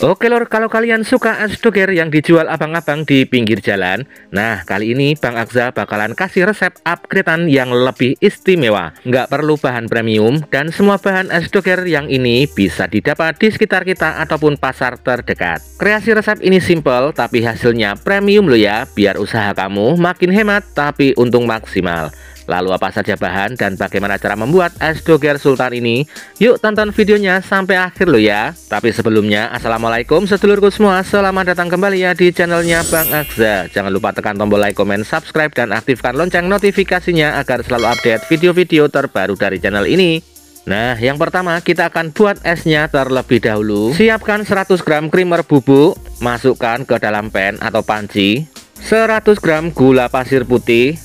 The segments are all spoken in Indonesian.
Oke lor, kalau kalian suka es doger yang dijual abang-abang di pinggir jalan, nah kali ini Bang Agza bakalan kasih resep upgradean yang lebih istimewa. Nggak perlu bahan premium, dan semua bahan es doger yang ini bisa didapat di sekitar kita ataupun pasar terdekat. Kreasi resep ini simple, tapi hasilnya premium loh ya, biar usaha kamu makin hemat tapi untung maksimal. Lalu apa saja bahan dan bagaimana cara membuat es doger sultan ini? Yuk tonton videonya sampai akhir loh ya. Tapi sebelumnya, assalamualaikum sedulurku semua, selamat datang kembali ya di channelnya Bang Agza. Jangan lupa tekan tombol like, comment, subscribe, dan aktifkan lonceng notifikasinya agar selalu update video-video terbaru dari channel ini. Nah, yang pertama kita akan buat esnya terlebih dahulu. Siapkan 100 gram creamer bubuk, masukkan ke dalam pan atau panci. 100 gram gula pasir putih,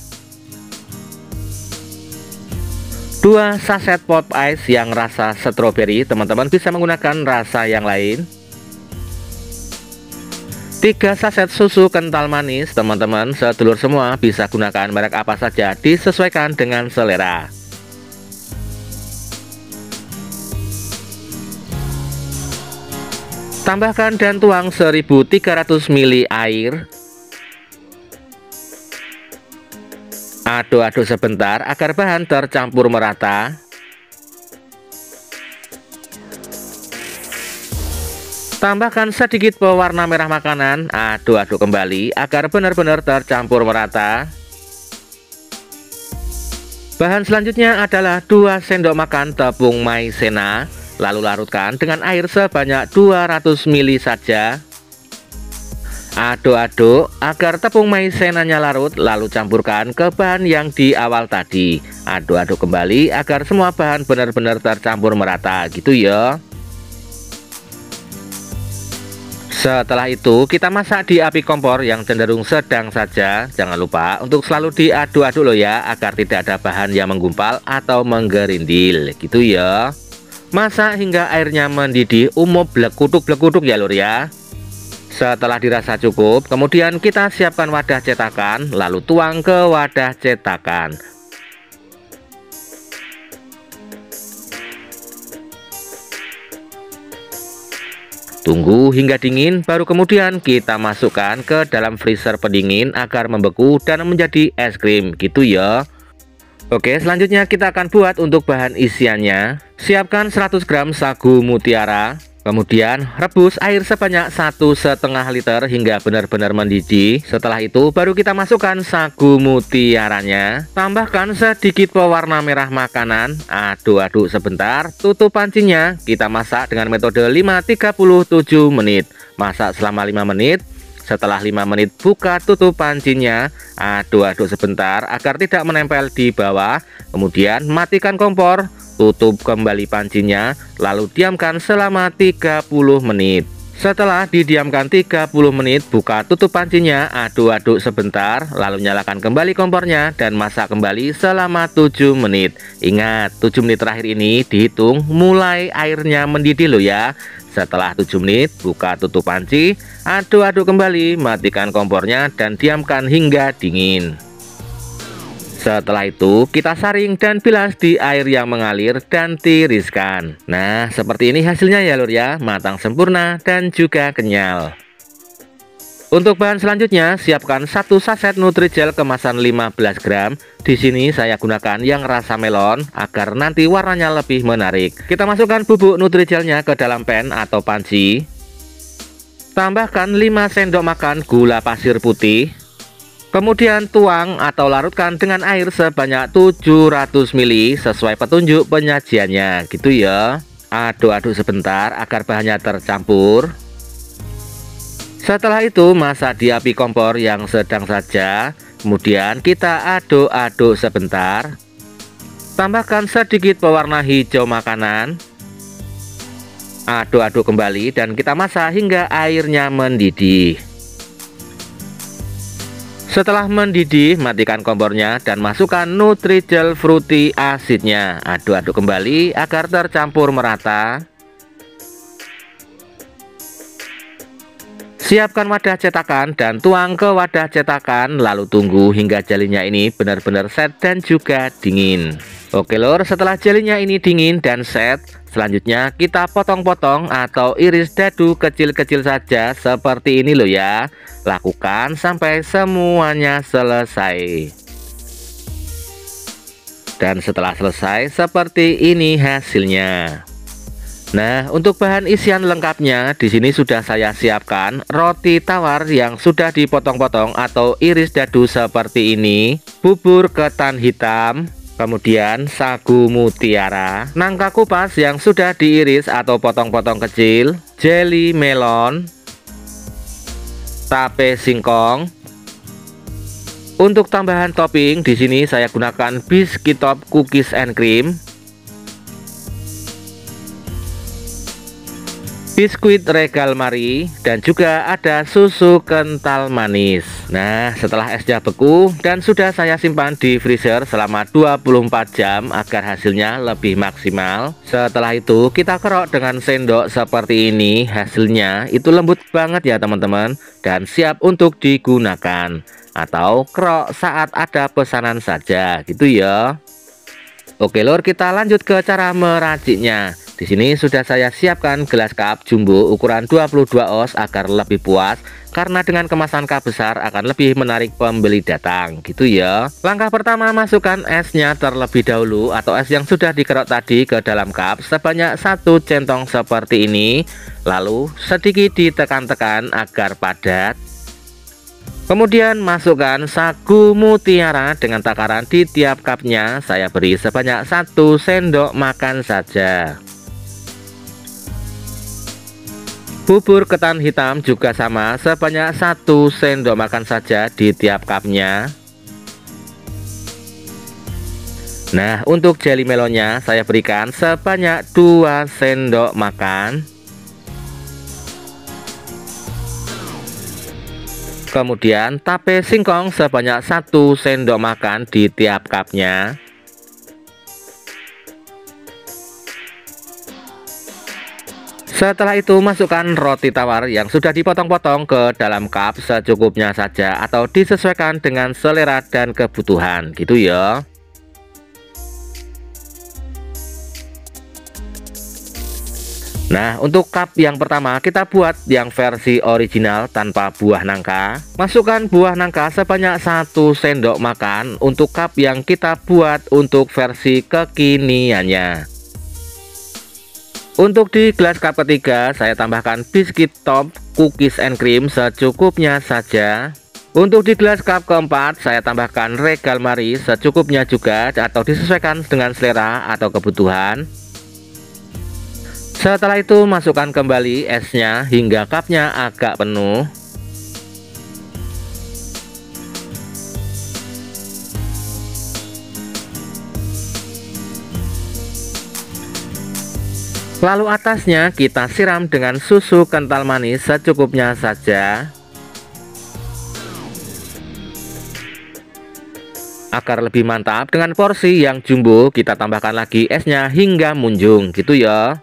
2 saset pop ice yang rasa stroberi, teman-teman bisa menggunakan rasa yang lain. 3 saset susu kental manis, teman-teman sedulur semua bisa gunakan merek apa saja, disesuaikan dengan selera. Tambahkan dan tuang 1300 ml air. Aduk-aduk sebentar agar bahan tercampur merata. Tambahkan sedikit pewarna merah makanan. Aduk-aduk kembali agar benar-benar tercampur merata. Bahan selanjutnya adalah 2 sendok makan tepung maizena. Lalu larutkan dengan air sebanyak 200 ml saja. Aduk-aduk agar tepung maizenanya larut, lalu campurkan ke bahan yang di awal tadi. Aduk-aduk kembali agar semua bahan benar-benar tercampur merata gitu ya. Setelah itu kita masak di api kompor yang cenderung sedang saja. Jangan lupa untuk selalu diaduk-aduk loh ya, agar tidak ada bahan yang menggumpal atau menggerindil gitu ya. Masak hingga airnya mendidih, blekutuk-blekutuk ya lur ya. Setelah dirasa cukup, kemudian kita siapkan wadah cetakan, lalu tuang ke wadah cetakan. Tunggu hingga dingin, baru kemudian kita masukkan ke dalam freezer pendingin agar membeku dan menjadi es krim gitu ya. Oke, selanjutnya kita akan buat untuk bahan isiannya. Siapkan 100 gram sagu mutiara. Kemudian rebus air sebanyak 1,5 liter hingga benar-benar mendidih. Setelah itu baru kita masukkan sagu mutiaranya. Tambahkan sedikit pewarna merah makanan. Aduk-aduk sebentar, tutup pancinya. Kita masak dengan metode 5-37 menit. Masak selama 5 menit. Setelah 5 menit buka tutup pancinya. Aduk-aduk sebentar agar tidak menempel di bawah. Kemudian matikan kompor. Tutup kembali pancinya, lalu diamkan selama 30 menit. Setelah didiamkan 30 menit, buka tutup pancinya, aduk-aduk sebentar, lalu nyalakan kembali kompornya dan masak kembali selama 7 menit. Ingat, 7 menit terakhir ini dihitung mulai airnya mendidih loh ya. Setelah 7 menit, buka tutup panci, aduk-aduk kembali, matikan kompornya dan diamkan hingga dingin. Setelah itu kita saring dan bilas di air yang mengalir dan tiriskan. Nah seperti ini hasilnya ya lur ya, matang sempurna dan juga kenyal. Untuk bahan selanjutnya, siapkan 1 saset Nutrijel kemasan 15 gram. Di sini saya gunakan yang rasa melon agar nanti warnanya lebih menarik. Kita masukkan bubuk Nutrijelnya ke dalam pan atau panci. Tambahkan 5 sendok makan gula pasir putih. Kemudian tuang atau larutkan dengan air sebanyak 700 ml sesuai petunjuk penyajiannya gitu ya. Aduk-aduk sebentar agar bahannya tercampur. Setelah itu masak di api kompor yang sedang saja. Kemudian kita aduk-aduk sebentar. Tambahkan sedikit pewarna hijau makanan. Aduk-aduk kembali dan kita masak hingga airnya mendidih. Setelah mendidih, matikan kompornya dan masukkan Nutrijel fruity asidnya. Aduk-aduk kembali agar tercampur merata. Siapkan wadah cetakan dan tuang ke wadah cetakan, lalu tunggu hingga jelinya ini benar-benar set dan juga dingin. Oke lor, setelah jelinya ini dingin dan set, selanjutnya kita potong-potong atau iris dadu kecil-kecil saja seperti ini loh ya. Lakukan sampai semuanya selesai. Dan setelah selesai seperti ini hasilnya. Nah, untuk bahan isian lengkapnya di sini sudah saya siapkan roti tawar yang sudah dipotong-potong atau iris dadu seperti ini, bubur ketan hitam, kemudian sagu mutiara, nangka kupas yang sudah diiris atau potong-potong kecil, jeli melon, tape singkong. Untuk tambahan topping di sini saya gunakan biskuit top cookies and cream, biskuit Regal Marie, dan juga ada susu kental manis. Nah, setelah esnya beku dan sudah saya simpan di freezer selama 24 jam agar hasilnya lebih maksimal. Setelah itu kita kerok dengan sendok seperti ini. Hasilnya itu lembut banget ya teman-teman, dan siap untuk digunakan. Atau kerok saat ada pesanan saja gitu ya. Oke lor, kita lanjut ke cara meraciknya. Di sini sudah saya siapkan gelas cup jumbo ukuran 22 oz agar lebih puas, karena dengan kemasan cup besar akan lebih menarik pembeli datang gitu ya. Langkah pertama, masukkan esnya terlebih dahulu atau es yang sudah dikerok tadi ke dalam cup sebanyak 1 centong seperti ini. Lalu sedikit ditekan-tekan agar padat. Kemudian masukkan sagu mutiara dengan takaran di tiap cupnya saya beri sebanyak 1 sendok makan saja. Bubur ketan hitam juga sama, sebanyak 1 sendok makan saja di tiap cupnya. Nah, untuk jeli melonnya saya berikan sebanyak 2 sendok makan. Kemudian tape singkong sebanyak 1 sendok makan di tiap cupnya. Setelah itu masukkan roti tawar yang sudah dipotong-potong ke dalam cup secukupnya saja atau disesuaikan dengan selera dan kebutuhan gitu ya. Nah, untuk cup yang pertama kita buat yang versi original tanpa buah nangka. Masukkan buah nangka sebanyak 1 sendok makan untuk cup yang kita buat untuk versi kekiniannya. Untuk di gelas cup ketiga saya tambahkan biskuit top cookies and cream secukupnya saja. Untuk di gelas cup keempat saya tambahkan Regal Marie secukupnya juga atau disesuaikan dengan selera atau kebutuhan. Setelah itu masukkan kembali esnya hingga cupnya agak penuh. Lalu atasnya kita siram dengan susu kental manis secukupnya saja. Agar lebih mantap dengan porsi yang jumbo kita tambahkan lagi esnya hingga munjung gitu ya.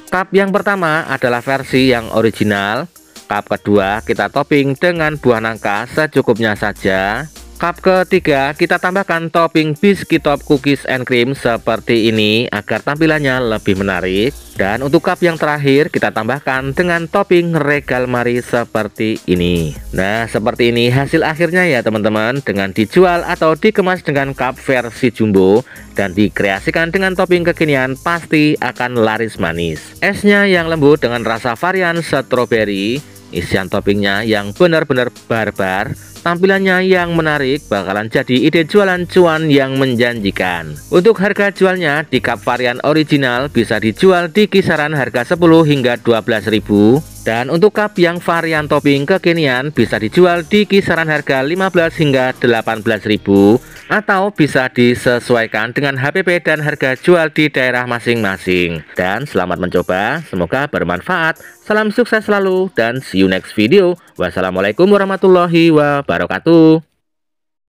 Cup yang pertama adalah versi yang original. Cup kedua kita topping dengan buah nangka secukupnya saja. Cup ketiga kita tambahkan topping biskuit top cookies and cream seperti ini agar tampilannya lebih menarik. Dan untuk cup yang terakhir kita tambahkan dengan topping Regal Marie seperti ini. Nah, seperti ini hasil akhirnya ya teman-teman, dengan dijual atau dikemas dengan cup versi jumbo dan dikreasikan dengan topping kekinian pasti akan laris manis. Esnya yang lembut dengan rasa varian stroberi, isian toppingnya yang benar-benar barbar, tampilannya yang menarik, bakalan jadi ide jualan cuan yang menjanjikan. Untuk harga jualnya di cup varian original bisa dijual di kisaran harga 10 hingga 12.000, dan untuk cup yang varian topping kekinian bisa dijual di kisaran harga 15 hingga 18.000, atau bisa disesuaikan dengan HPP dan harga jual di daerah masing-masing. Dan selamat mencoba, semoga bermanfaat. Salam sukses selalu dan see you next video. Wassalamualaikum warahmatullahi wabarakatuh.